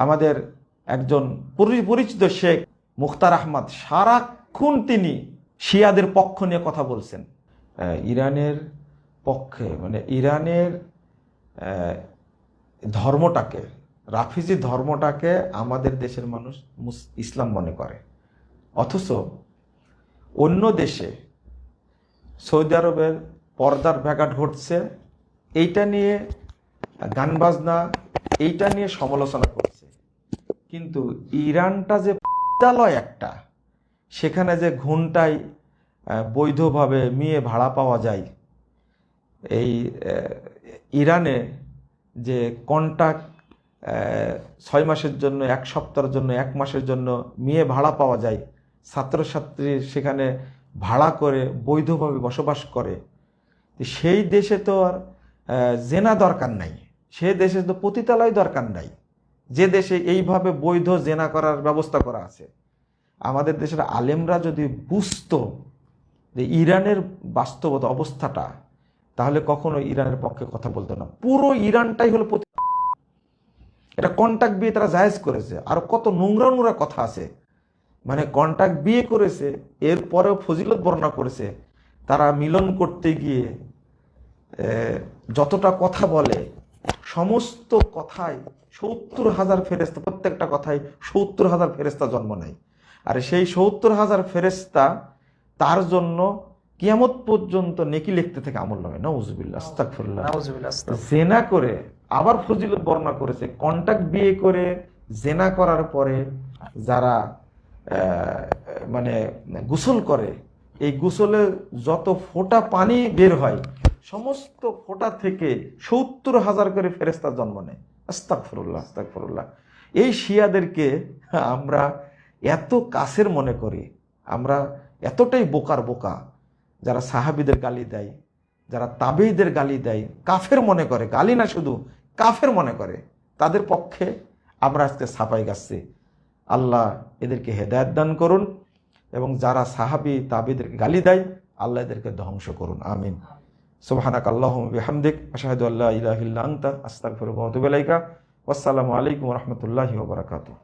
আমাদের একজন পরিচিত শেখ মুখতার আহমদ সারাক্ষণ তিনি শিয়াদের পক্ষ নিয়ে কথা বলছেন। ইরানের পক্ষে, মানে ইরানের ধর্মটাকে, রাফিজি ধর্মটাকে আমাদের দেশের মানুষ ইসলাম মনে করে, অথচ অন্য দেশে সৌদি আরবের পর্দার ব্যাঘাট ঘটছে, এইটা নিয়ে গান বাজনা, এইটা নিয়ে সমালোচনা করছে। কিন্তু ইরানটা যে বিদ্যালয় একটা, সেখানে যে ঘন্টায় বৈধভাবে মেয়ে ভাড়া পাওয়া যায়, এই ইরানে যে কন্ট্রাক্ট 6 মাসের জন্য, 1 সপ্তাহের জন্য, 1 মাসের জন্য মেয়ে ভাড়া পাওয়া যায়, ছাত্রছাত্রী সেখানে ভাড়া করে বৈধভাবে বসবাস করে, সেই দেশে তো আর জেনা দরকার নাই, সেই দেশে তো পতিতালয় দরকার নাই, যে দেশে এইভাবে বৈধ জেনা করার ব্যবস্থা করা আছে। আমাদের দেশের আলেমরা যদি বুঝতো যে ইরানের বাস্তবতা অবস্থাটা, তাহলে কখনো ইরানের পক্ষে কথা বলতো না। পুরো ইরানটাই হলো এটা কন্ট্রাক্ট বিয়ে তারা জায়েজ করেছে। আর কত নোংরা নোংরা কথা আছে, মানে কন্ট্রাক্ট বিয়ে করেছে, এরপরেও ফজিলত বর্ণনা করেছে। তারা মিলন করতে গিয়ে যতটা কথা বলে, সমস্ত কথায় 70,000 ফেরেস্তা, প্রত্যেকটা কথায় 70,000 ফেরেস্তা জন্ম নেয়। আর সেই 70,000 ফেরেস্তা তার জন্য কিয়ামত পর্যন্ত নেকি লিখতে থেকে আমল নামে। নাউজুবিল্লাহ, আস্তাগফিরুল্লাহ। জেনা করে আবার ফজিলত বর্ণনা করেছে, কন্ট্রাক্ট বিয়ে করে জেনা করার পরে যারা মানে গোসল করে, এই গোসলে যত ফোঁটা পানি বের হয়, সমস্ত ফোঁটা থেকে 70,000 করে ফেরেস্তা জন্ম নেয়। আস্তাগফিরুল্লাহ, আস্তাগফিরুল্লাহ। এই শিয়াদেরকে আমরা এত কাছের মনে করি, আমরা এতটাই বোকার বোকা, যারা সাহাবীদের গালি দেয়, যারা তাবেঈদের গালি দেয়, কাফের মনে করে, গালি না শুধু কাফের মনে করে, তাদের পক্ষে আমরা আজকে সাফাই গাচ্ছি। আল্লাহ এদেরকে হেদায়েত দান করুন, এবং যারা সাহাবী তাবেঈদেরকে গালি দেয়, আল্লাহ এদেরকে ধ্বংস করুন। আমিন। সুবহানাক আল্লাহুম্মা বিহামদিক, আশহাদু আল্লা ইলাহা ইল্লা আনতা, আস্তাগফিরুকা ওয়া আতুবু ইলাইকা। ওয়াসসালামু আলাইকুম ওয়া রাহমাতুল্লাহি ওয়া বারাকাতুহু।